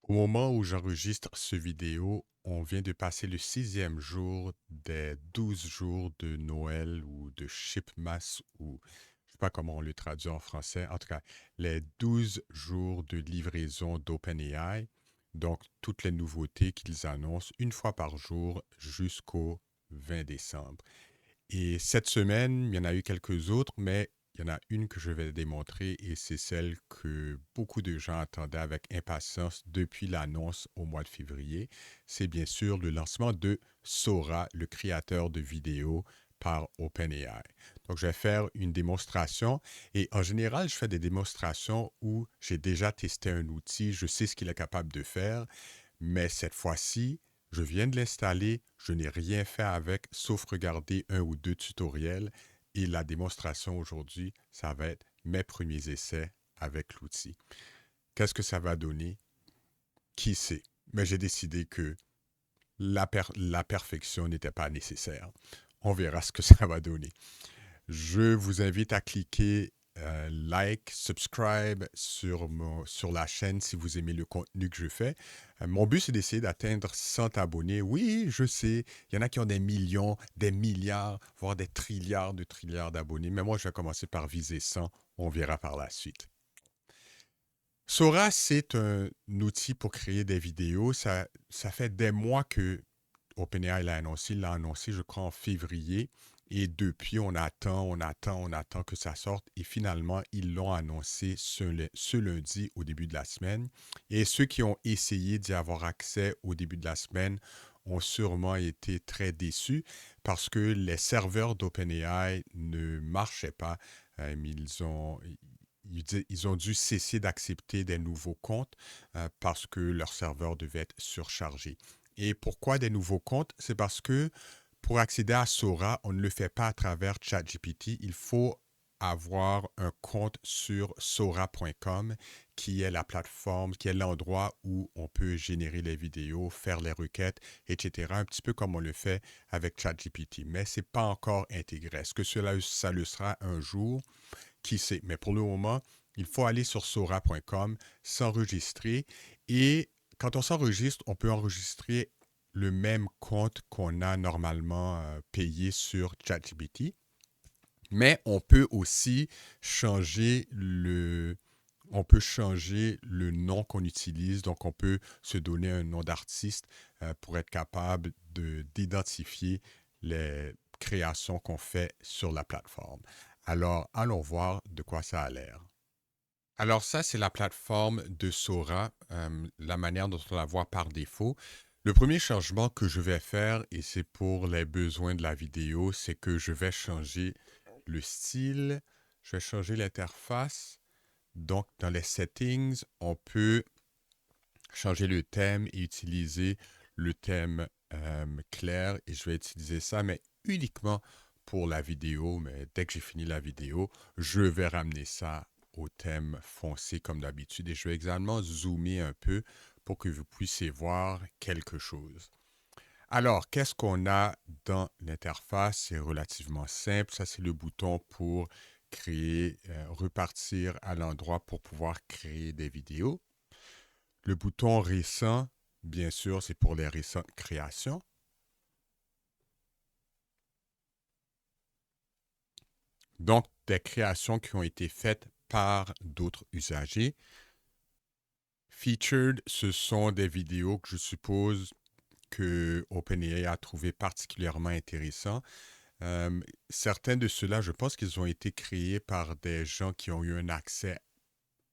Au moment où j'enregistre ce vidéo, on vient de passer le sixième jour des 12 jours de Noël ou de Shipmas ou je sais pas comment on le traduit en français. En tout cas, les 12 jours de livraison d'OpenAI. Donc, toutes les nouveautés qu'ils annoncent une fois par jour jusqu'au 20 décembre. Et cette semaine, il y en a eu quelques autres, mais il y en a une que je vais démontrer et c'est celle que beaucoup de gens attendaient avec impatience depuis l'annonce au mois de février. C'est bien sûr le lancement de Sora, le créateur de vidéos par OpenAI. Donc, je vais faire une démonstration et en général, je fais des démonstrations où j'ai déjà testé un outil, je sais ce qu'il est capable de faire, mais cette fois-ci, je viens de l'installer, je n'ai rien fait avec, sauf regarder un ou deux tutoriels. Et la démonstration aujourd'hui, ça va être mes premiers essais avec l'outil. Qu'est-ce que ça va donner? Qui sait? Mais j'ai décidé que la perfection n'était pas nécessaire. On verra ce que ça va donner. Je vous invite à cliquer like, subscribe sur la chaîne si vous aimez le contenu que je fais. Mon but, c'est d'essayer d'atteindre 100 abonnés. Oui, je sais, il y en a qui ont des millions, des milliards, voire des trilliards d'abonnés. Mais moi, je vais commencer par viser 100. On verra par la suite. Sora, c'est un outil pour créer des vidéos. Ça fait des mois que OpenAI l'a annoncé. Il l'a annoncé, je crois, en février. Et depuis, on attend que ça sorte. Et finalement, ils l'ont annoncé ce lundi au début de la semaine. Et ceux qui ont essayé d'y avoir accès au début de la semaine ont sûrement été très déçus parce que les serveurs d'OpenAI ne marchaient pas. Ils ont dû cesser d'accepter des nouveaux comptes parce que leur serveur devait être surchargé. Et pourquoi des nouveaux comptes? C'est parce que pour accéder à Sora, on ne le fait pas à travers ChatGPT. Il faut avoir un compte sur sora.com qui est la plateforme, qui est l'endroit où on peut générer les vidéos, faire les requêtes, etc. Un petit peu comme on le fait avec ChatGPT. Mais ce n'est pas encore intégré. Est-ce que ça le sera un jour? Qui sait? Mais pour le moment, il faut aller sur sora.com, s'enregistrer et quand on s'enregistre, on peut enregistrer le même compte qu'on a normalement payé sur ChatGPT, mais on peut changer le nom qu'on utilise, donc on peut se donner un nom d'artiste pour être capable d'identifier les créations qu'on fait sur la plateforme. Alors, allons voir de quoi ça a l'air. Alors ça, c'est la plateforme de Sora, la manière dont on la voit par défaut. Le premier changement que je vais faire, et c'est pour les besoins de la vidéo, c'est que je vais changer le style, je vais changer l'interface. Donc, dans les settings, on peut changer le thème et utiliser le thème clair. Et je vais utiliser ça, mais uniquement pour la vidéo. Mais dès que j'ai fini la vidéo, je vais ramener ça au thème foncé comme d'habitude. Et je vais également zoomer un peu pour que vous puissiez voir quelque chose. Alors, qu'est-ce qu'on a dans l'interface? C'est relativement simple. Ça, c'est le bouton pour créer, repartir à l'endroit pour pouvoir créer des vidéos. Le bouton récent, bien sûr, c'est pour les récentes créations. Donc, des créations qui ont été faites par d'autres usagers. Featured, ce sont des vidéos que je suppose que OpenAI a trouvé particulièrement intéressants. Certains de ceux-là, je pense qu'ils ont été créés par des gens qui ont eu un accès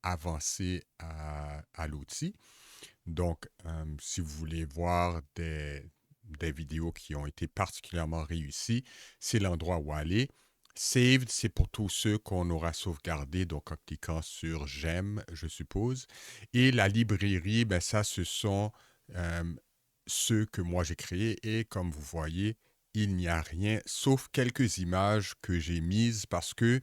avancé à l'outil. Donc, si vous voulez voir des vidéos qui ont été particulièrement réussies, c'est l'endroit où aller. Saved, c'est pour tous ceux qu'on aura sauvegardés, donc en cliquant sur J'aime, je suppose. Et la librairie, ben ça, ce sont euh, ceux que moi j'ai créés. Et comme vous voyez, il n'y a rien, sauf quelques images que j'ai mises parce que,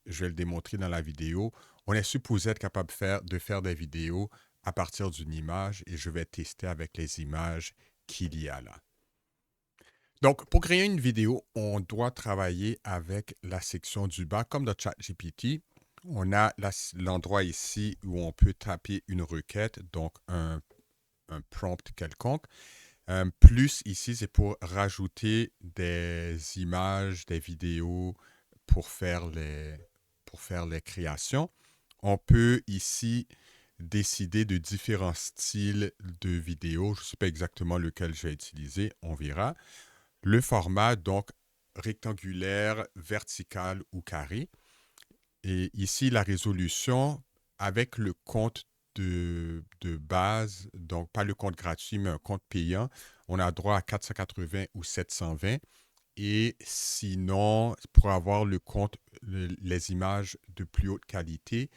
je vais le démontrer dans la vidéo, on est supposé être capable de faire des vidéos à partir d'une image et je vais tester avec les images qu'il y a là. Donc, pour créer une vidéo, on doit travailler avec la section du bas, comme dans ChatGPT. On a l'endroit ici où on peut taper une requête, donc un prompt quelconque. Plus ici, c'est pour rajouter des images, des vidéos pour faire les créations. On peut ici décider de différents styles de vidéos. Je ne sais pas exactement lequel je vais utiliser, on verra. Le format, donc rectangulaire, vertical ou carré. Et ici, la résolution avec le compte de base, donc pas le compte gratuit, mais un compte payant, on a droit à 480 ou 720. Et sinon, pour avoir le compte, les images de plus haute qualité,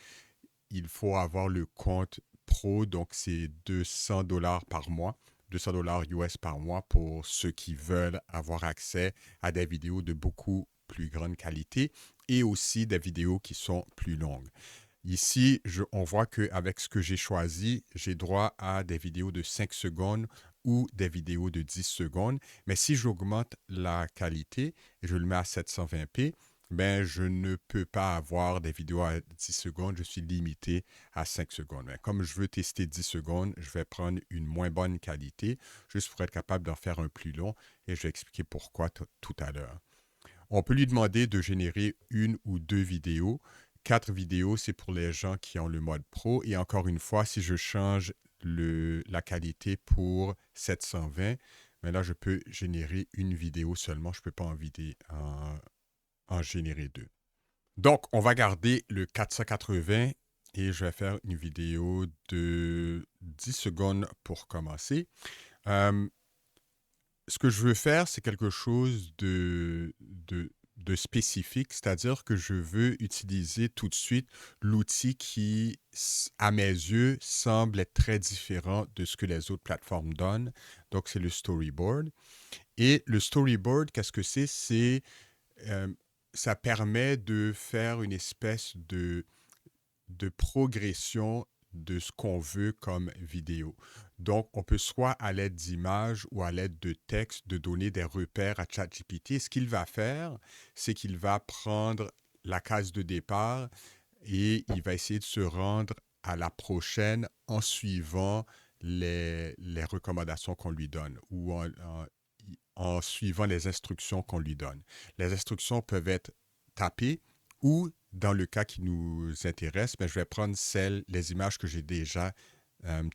il faut avoir le compte pro, donc c'est $200 par mois, $200 US par mois pour ceux qui veulent avoir accès à des vidéos de beaucoup plus grande qualité et aussi des vidéos qui sont plus longues. Ici, on voit qu'avec ce que j'ai choisi, j'ai droit à des vidéos de 5 secondes ou des vidéos de 10 secondes. Mais si j'augmente la qualité et je le mets à 720p, ben, je ne peux pas avoir des vidéos à 10 secondes. Je suis limité à 5 secondes. Mais comme je veux tester 10 secondes, je vais prendre une moins bonne qualité juste pour être capable d'en faire un plus long et je vais expliquer pourquoi tout à l'heure. On peut lui demander de générer une ou deux vidéos. 4 vidéos, c'est pour les gens qui ont le mode pro. Et encore une fois, si je change la qualité pour 720, mais là, je peux générer une vidéo seulement. Je ne peux pas en générer deux. Donc, on va garder le 480 et je vais faire une vidéo de 10 secondes pour commencer. Ce que je veux faire, c'est quelque chose de spécifique, c'est-à-dire que je veux utiliser tout de suite l'outil qui, à mes yeux, semble être très différent de ce que les autres plateformes donnent. Donc, c'est le storyboard. Et le storyboard, qu'est-ce que c'est? Ça permet de faire une espèce de progression de ce qu'on veut comme vidéo. Donc, on peut soit à l'aide d'images ou à l'aide de textes, de donner des repères à ChatGPT. Ce qu'il va faire, c'est qu'il va prendre la case de départ et il va essayer de se rendre à la prochaine en suivant les recommandations qu'on lui donne ou en suivant les instructions qu'on lui donne. Les instructions peuvent être tapées ou, dans le cas qui nous intéresse, je vais prendre les images que j'ai déjà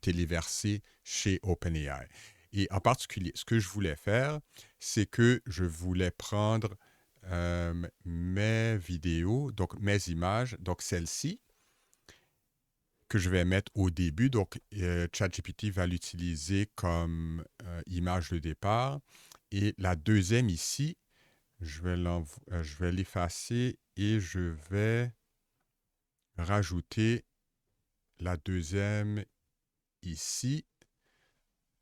téléversées chez OpenAI. Et en particulier, ce que je voulais faire, c'est que je voulais prendre mes vidéos, donc mes images, donc celle-ci, que je vais mettre au début. Donc, ChatGPT va l'utiliser comme image de départ. Et la deuxième ici, je vais l'effacer et je vais rajouter la deuxième ici.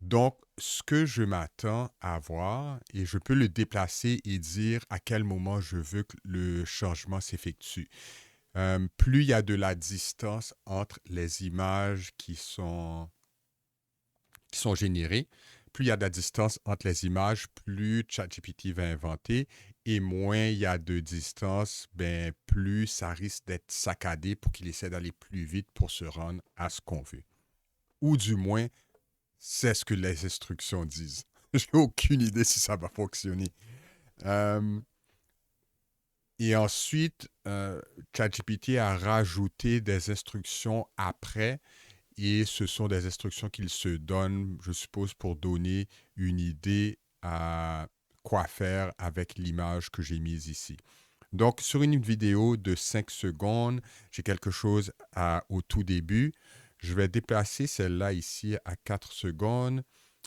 Donc, ce que je m'attends à voir, et je peux le déplacer et dire à quel moment je veux que le changement s'effectue. Plus il y a de la distance entre les images qui sont générées, plus il y a de la distance entre les images, plus ChatGPT va inventer, et moins il y a de distance, plus ça risque d'être saccadé pour qu'il essaie d'aller plus vite pour se rendre à ce qu'on veut. Ou du moins, c'est ce que les instructions disent. J'ai aucune idée si ça va fonctionner. Et ensuite, ChatGPT a rajouté des instructions après. Et ce sont des instructions qu'il se donne, je suppose, pour donner une idée à quoi faire avec l'image que j'ai mise ici. Donc, sur une vidéo de 5 secondes, j'ai quelque chose au tout début. Je vais déplacer celle-là ici à 4 secondes.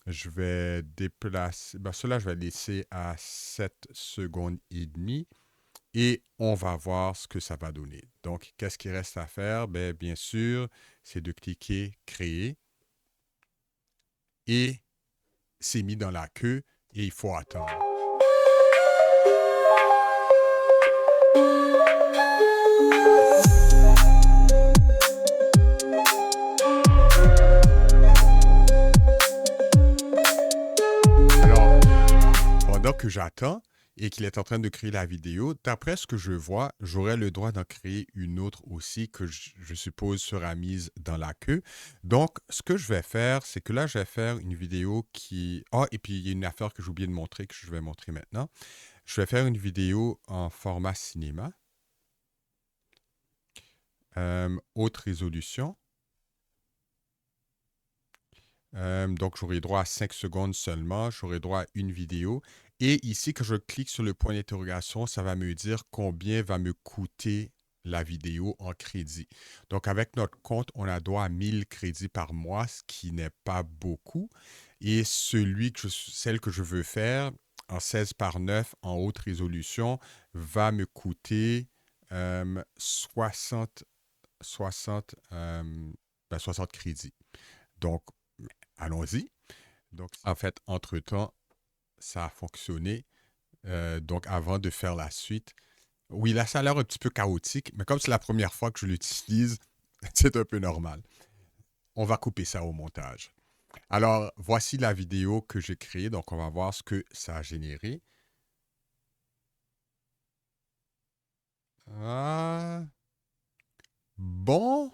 Je vais déplacer... cela, je vais laisser à 7 secondes et demie. Et on va voir ce que ça va donner. Donc, qu'est-ce qu'il reste à faire? Bien sûr, c'est de cliquer « Créer » et c'est mis dans la queue et il faut attendre. Alors, pendant que j'attends, et qu'il est en train de créer la vidéo, d'après ce que je vois, j'aurais le droit d'en créer une autre aussi que je suppose sera mise dans la queue. Donc, ce que je vais faire, c'est que là, je vais faire une vidéo qui... Ah, et puis il y a une affaire que j'ai oublié de montrer, que je vais montrer maintenant. Je vais faire une vidéo en format cinéma, haute résolution. Donc, j'aurai droit à 5 secondes seulement. J'aurai droit à une vidéo. Et ici, quand je clique sur le point d'interrogation, ça va me dire combien va me coûter la vidéo en crédit. Donc, avec notre compte, on a droit à 1000 crédits par mois, ce qui n'est pas beaucoup. Et celle que je veux faire en 16 par 9 en haute résolution va me coûter 60, 60, 60 crédits. Donc, allons-y. Donc, en fait, entre-temps, ça a fonctionné. Donc, avant de faire la suite, oui, là, ça a l'air un petit peu chaotique, mais comme c'est la première fois que je l'utilise, c'est un peu normal. On va couper ça au montage. Alors, voici la vidéo que j'ai créée. Donc, on va voir ce que ça a généré. Ah, bon,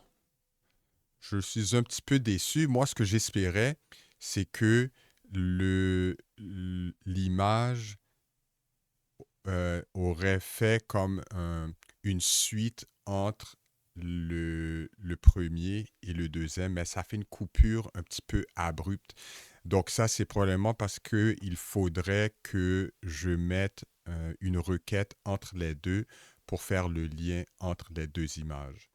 je suis un petit peu déçu. Moi, ce que j'espérais, c'est que l'image aurait fait comme une suite entre le premier et le deuxième, mais ça fait une coupure un petit peu abrupte. Donc ça, c'est probablement parce qu'il faudrait que je mette une requête entre les deux pour faire le lien entre les deux images.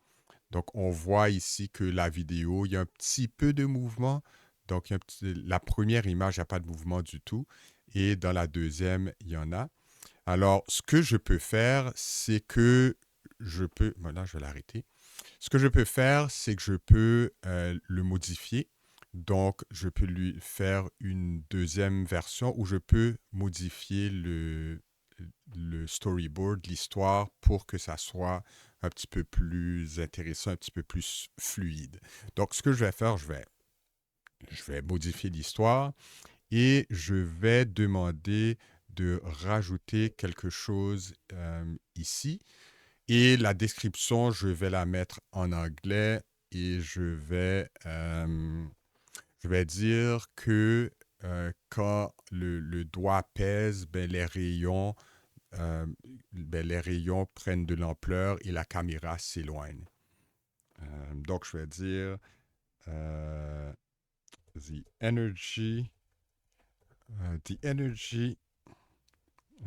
Donc on voit ici que la vidéo, il y a un petit peu de mouvement. Donc la première image, il n'y a pas de mouvement du tout. Et dans la deuxième, il y en a. Alors, ce que je peux faire, c'est que je peux... Bon, là, je vais l'arrêter. Ce que je peux faire, c'est que je peux le modifier. Donc, je peux lui faire une deuxième version où je peux modifier le storyboard, l'histoire, pour que ça soit un petit peu plus intéressant, un petit peu plus fluide. Donc, ce que je vais faire, je vais modifier l'histoire et je vais demander de rajouter quelque chose ici. Et la description, je vais la mettre en anglais et je vais dire que quand le doigt pèse, les rayons prennent de l'ampleur et la caméra s'éloigne. Donc, je vais dire euh, the energy,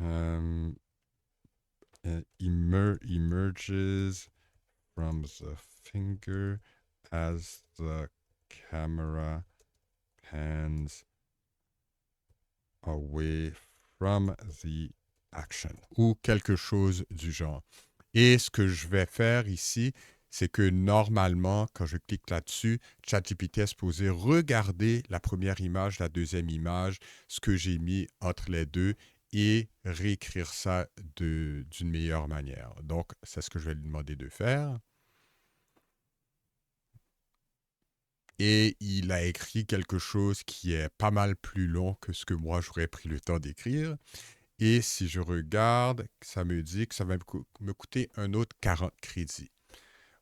um, emerges from the finger as the camera pans away from the action ou quelque chose du genre. Et ce que je vais faire ici, c'est que normalement, quand je clique là-dessus, ChatGPT est supposé regarder la première image, la deuxième image, ce que j'ai mis entre les deux et réécrire ça d'une meilleure manière. Donc, c'est ce que je vais lui demander de faire. Et il a écrit quelque chose qui est pas mal plus long que ce que moi j'aurais pris le temps d'écrire. Et si je regarde, ça me dit que ça va me coûter un autre 40 crédits.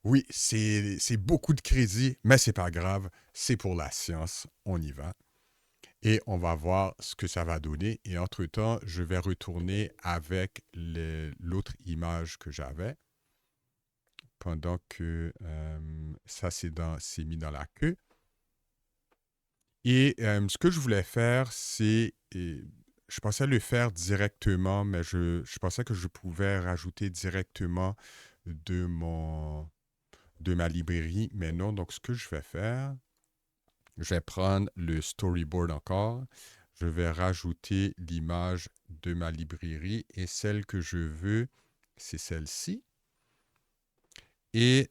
Oui, c'est beaucoup de crédits, mais c'est pas grave. C'est pour la science. On y va. Et on va voir ce que ça va donner. Et entre-temps, je vais retourner avec l'autre image que j'avais pendant que ça c'est mis dans la queue. Et ce que je voulais faire, je pensais le faire directement, mais je pensais que je pouvais rajouter directement de de ma librairie, mais non. Donc, ce que je vais faire, je vais prendre le storyboard encore. Je vais rajouter l'image de ma librairie et celle que je veux, c'est celle-ci. Et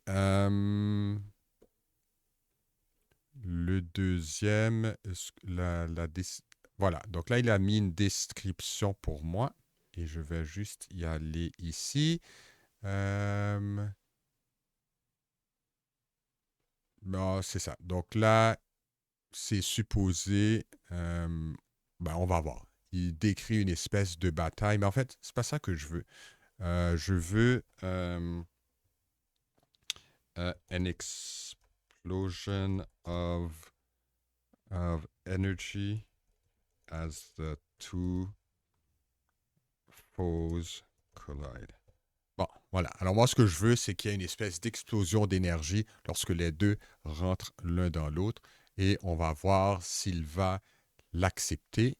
le deuxième, voilà. Donc là, il a mis une description pour moi. Et je vais juste y aller ici. Bon, c'est ça. Donc là, c'est supposé... on va voir. il décrit une espèce de bataille, mais en fait, c'est pas ça que je veux. Je veux an explosion of energy as the two foes collide. Bon, voilà. Alors moi, ce que je veux, c'est qu'il y ait une espèce d'explosion d'énergie lorsque les deux rentrent l'un dans l'autre et on va voir s'il va l'accepter.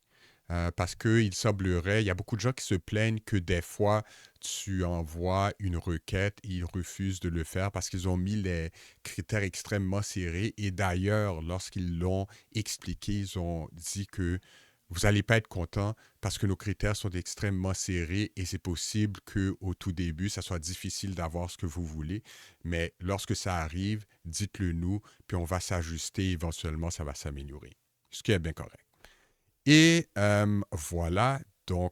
Parce qu'il semblerait, il y a beaucoup de gens qui se plaignent que des fois, tu envoies une requête et ils refusent de le faire parce qu'ils ont mis les critères extrêmement serrés. Et d'ailleurs, lorsqu'ils l'ont expliqué, ils ont dit que vous n'allez pas être content parce que nos critères sont extrêmement serrés et c'est possible qu'au tout début, ça soit difficile d'avoir ce que vous voulez. Mais lorsque ça arrive, dites-le nous, puis on va s'ajuster. Éventuellement, ça va s'améliorer. Ce qui est bien correct. Et voilà, donc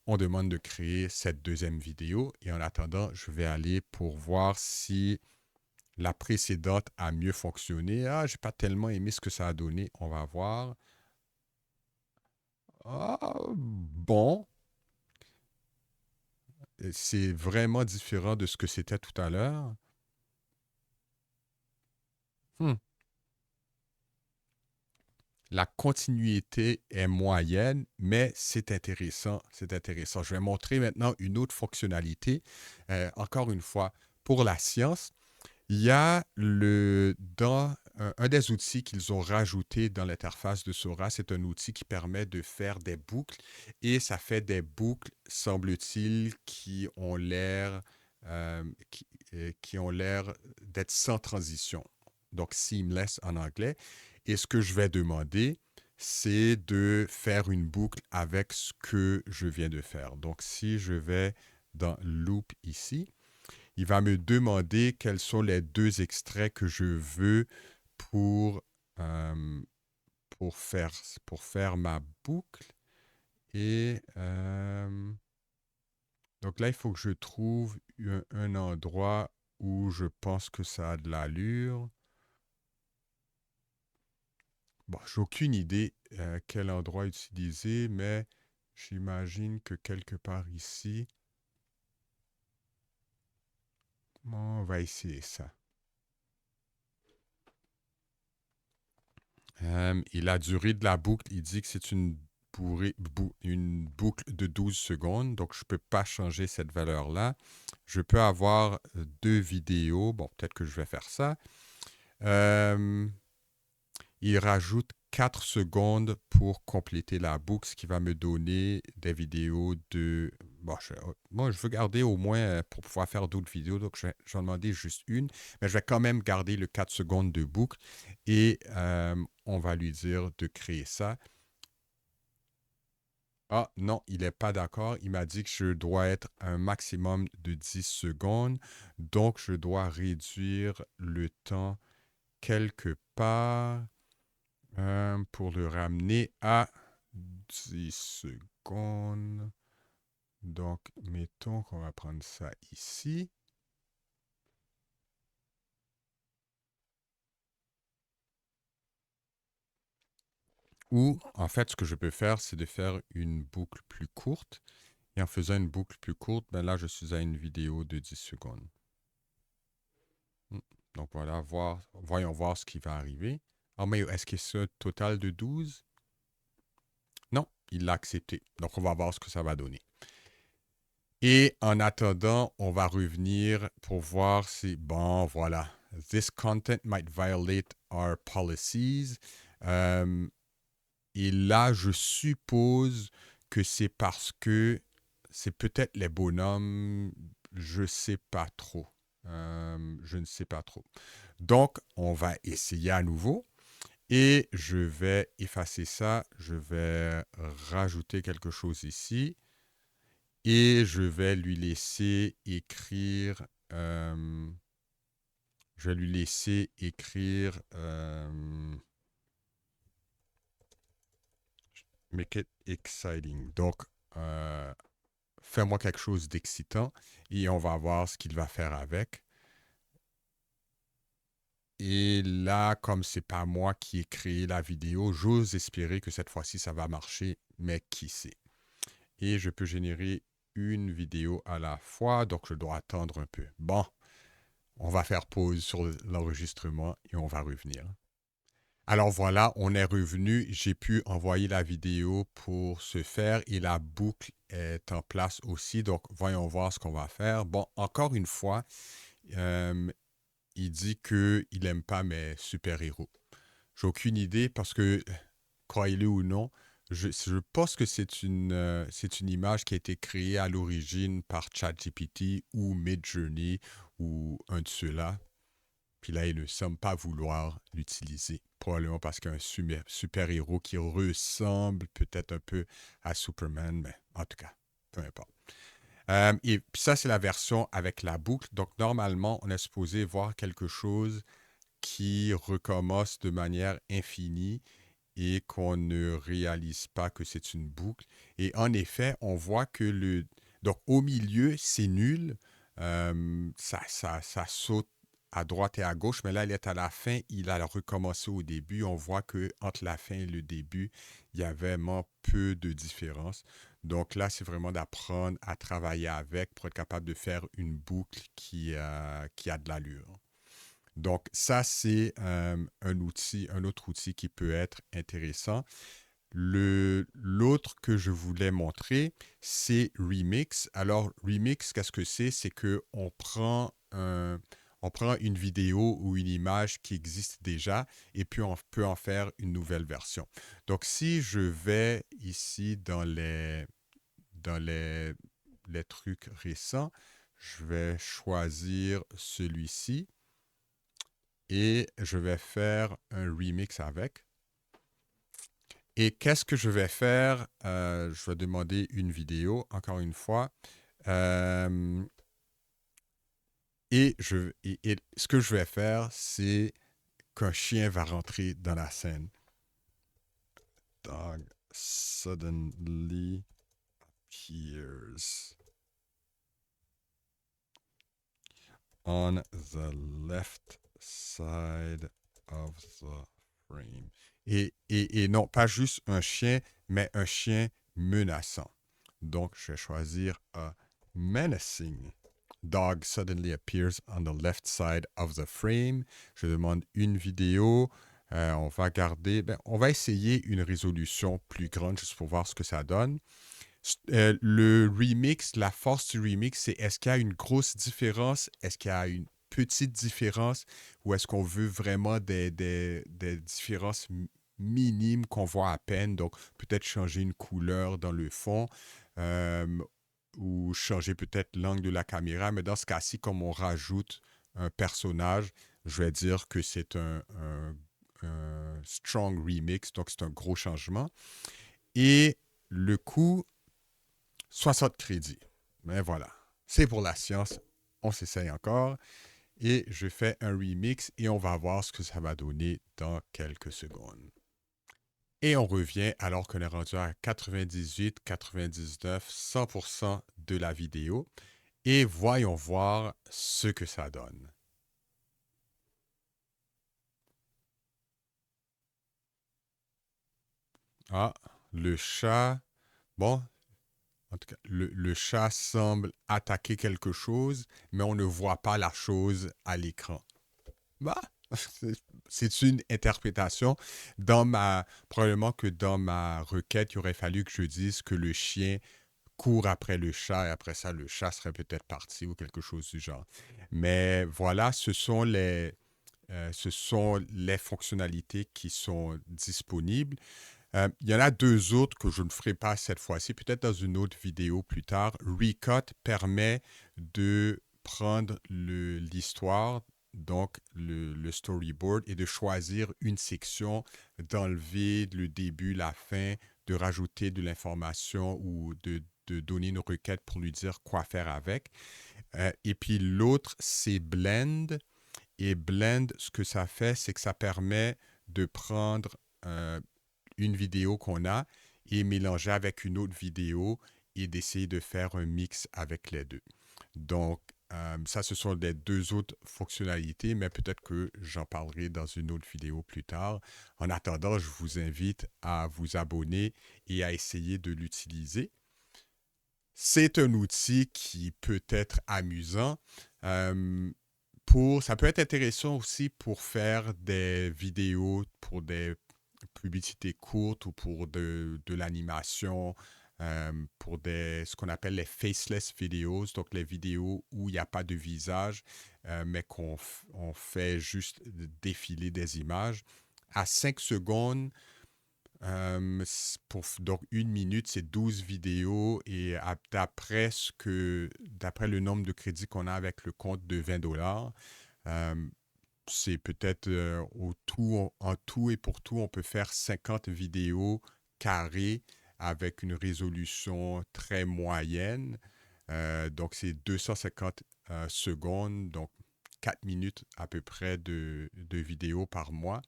on demande de créer cette deuxième vidéo. Et en attendant, je vais aller pour voir si la précédente a mieux fonctionné. Ah, j'ai pas tellement aimé ce que ça a donné. On va voir. Ah, bon. C'est vraiment différent de ce que c'était tout à l'heure. Hmm. La continuité est moyenne, mais c'est intéressant. C'est intéressant. Je vais montrer maintenant une autre fonctionnalité. Encore une fois, pour la science, il y a dans un des outils qu'ils ont rajouté dans l'interface de Sora, c'est un outil qui permet de faire des boucles et ça fait des boucles, semble-t-il, euh, qui, qui ont l'air d'être sans transition. Donc seamless en anglais. Et ce que je vais demander, c'est de faire une boucle avec ce que je viens de faire. Donc si je vais dans Loop ici, il va me demander quels sont les deux extraits que je veux pour, euh, pour, faire, pour faire ma boucle. Et donc là, il faut que je trouve un endroit où je pense que ça a de l'allure. Bon, j'ai aucune idée quel endroit utiliser, mais j'imagine que quelque part ici, on va essayer ça. Et la durée de la boucle, il dit que c'est une boucle de 12 secondes, donc je ne peux pas changer cette valeur-là. Je peux avoir deux vidéos. Bon, peut-être que je vais faire ça. Euh, il rajoute 4 secondes pour compléter la boucle, ce qui va me donner des vidéos de... Bon, moi, je veux garder au moins pour pouvoir faire d'autres vidéos, donc j'en demandais juste une, mais je vais quand même garder le 4 secondes de boucle et on va lui dire de créer ça. Ah non, il n'est pas d'accord. Il m'a dit que je dois être un maximum de 10 secondes, donc je dois réduire le temps quelque part. Pour le ramener à 10 secondes. Donc, mettons qu'on va prendre ça ici. Ou, en fait, ce que je peux faire, c'est de faire une boucle plus courte. Et en faisant une boucle plus courte, ben là, je suis à une vidéo de 10 secondes. Donc voilà, voyons voir ce qui va arriver. Ah, mais est-ce que c'est un total de 12? Non, il l'a accepté. Donc on va voir ce que ça va donner. Et en attendant, on va revenir pour voir si, bon, voilà. This content might violate our policies. Euh, et là, je suppose que c'est parce que c'est peut-être les bonhommes, je ne sais pas trop. Je ne sais pas trop. Donc, on va essayer à nouveau. Et je vais effacer ça. Je vais rajouter quelque chose ici. Et je vais lui laisser écrire. Je vais lui laisser écrire. Make it exciting. Donc, fais-moi quelque chose d'excitant et on va voir ce qu'il va faire avec. Et là, comme c'est pas moi qui ai créé la vidéo, j'ose espérer que cette fois-ci, ça va marcher, mais qui sait. Et je peux générer une vidéo à la fois, donc je dois attendre un peu. Bon, on va faire pause sur l'enregistrement et on va revenir. Alors voilà, on est revenu. J'ai pu envoyer la vidéo pour ce faire et la boucle est en place aussi. Donc, voyons voir ce qu'on va faire. Bon, encore une fois, euh, il dit qu'il n'aime pas mes super-héros. J'ai aucune idée parce que, croyez-le ou non, je pense que c'est une image qui a été créée à l'origine par ChatGPT ou Midjourney ou un de ceux-là. Puis là, il ne semble pas vouloir l'utiliser. Probablement parce qu'un super-héros qui ressemble peut-être un peu à Superman, mais en tout cas, peu importe. Et puis ça, c'est la version avec la boucle. Donc, normalement, on est supposé voir quelque chose qui recommence de manière infinie et qu'on ne réalise pas que c'est une boucle. Et en effet, on voit que donc, au milieu, c'est nul. Ça saute à droite et à gauche, mais là, il est à la fin. Il a recommencé au début. On voit que entre la fin et le début, il y a vraiment peu de différence. Donc là, c'est vraiment d'apprendre à travailler avec pour être capable de faire une boucle qui a de l'allure. Donc, ça, c'est un autre outil qui peut être intéressant. L'autre que je voulais montrer, c'est Remix. Alors, Remix, qu'est-ce que c'est? C'est qu'on on prend une vidéo ou une image qui existe déjà et puis on peut en faire une nouvelle version. Donc, si je vais ici dans les trucs récents, je vais choisir celui-ci et je vais faire un remix avec. Et qu'est-ce que je vais faire? Je vais demander une vidéo, encore une fois. Euh, et ce que je vais faire, c'est qu'un chien va rentrer dans la scène. Dog suddenly appears on the left side of the frame. Et non, pas juste un chien, mais un chien menaçant. Donc, je vais choisir a menacing dog suddenly appears on the left side of the frame. Je demande une vidéo. On va garder, on va essayer une résolution plus grande juste pour voir ce que ça donne. Le remix, la force du remix, c'est est-ce qu'il y a une grosse différence? Est-ce qu'il y a une petite différence? Ou est-ce qu'on veut vraiment des différences minimes qu'on voit à peine? Donc, peut-être changer une couleur dans le fond euh, ou changer peut-être l'angle de la caméra. Mais dans ce cas-ci, comme on rajoute un personnage, je vais dire que c'est un strong remix, donc c'est un gros changement. Et le coût, 60 crédits. Mais voilà, c'est pour la science. On s'essaye encore. Et je fais un remix et on va voir ce que ça va donner dans quelques secondes. Et on revient alors qu'on est rendu à 98, 99, 100% de la vidéo. Et voyons voir ce que ça donne. Ah, le chat. Bon, en tout cas, le chat semble attaquer quelque chose, mais on ne voit pas la chose à l'écran. Bah, c'est une interprétation. Probablement que dans ma requête, il aurait fallu que je dise que le chien court après le chat et après ça, le chat serait peut-être parti ou quelque chose du genre. Mais voilà, ce sont les fonctionnalités qui sont disponibles. Il y en a deux autres que je ne ferai pas cette fois-ci, peut-être dans une autre vidéo plus tard. Recut permet de prendre l'histoire, donc le storyboard, et de choisir une section, d'enlever le début, la fin, de rajouter de l'information ou de donner une requête pour lui dire quoi faire avec. Et puis l'autre, c'est Blend. Et Blend, ce que ça fait, c'est que ça permet de prendre une vidéo qu'on a et mélanger avec une autre vidéo et d'essayer de faire un mix avec les deux. Donc, Ça, ce sont les deux autres fonctionnalités, mais peut-être que j'en parlerai dans une autre vidéo plus tard. En attendant, je vous invite à vous abonner et à essayer de l'utiliser. C'est un outil qui peut être amusant. Ça peut être intéressant aussi pour faire des vidéos, pour des publicités courtes ou pour de l'animation, pour ce qu'on appelle les faceless videos, donc les vidéos où il n'y a pas de visage, mais on fait juste défiler des images. À 5 secondes, donc 1 minute, c'est 12 vidéos et d'après le nombre de crédits qu'on a avec le compte de 20 $, c'est peut-être en tout et pour tout, on peut faire 50 vidéos carrées avec une résolution très moyenne. Donc, c'est 250 secondes, donc 4 minutes à peu près de vidéos par mois.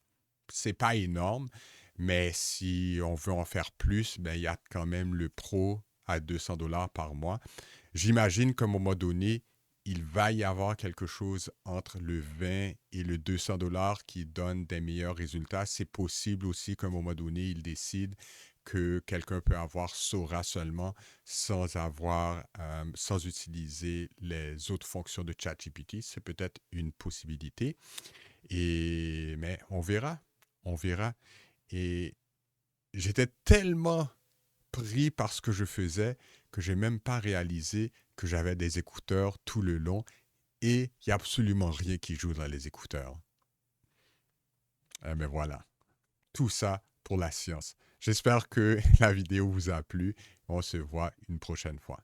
C'est pas énorme, mais si on veut en faire plus, ben, il y a quand même le pro à 200 $ par mois. J'imagine qu'à un moment donné, il va y avoir quelque chose entre le 20 et le 200 $ qui donne des meilleurs résultats. C'est possible aussi qu'à un moment donné, il décide que quelqu'un peut avoir Sora seulement sans utiliser les autres fonctions de ChatGPT. C'est peut-être une possibilité. Mais on verra. On verra. Et j'étais tellement pris par ce que je faisais que j'ai même pas réalisé que j'avais des écouteurs tout le long et il n'y a absolument rien qui joue dans les écouteurs. Mais voilà, tout ça pour la science. J'espère que la vidéo vous a plu. On se voit une prochaine fois.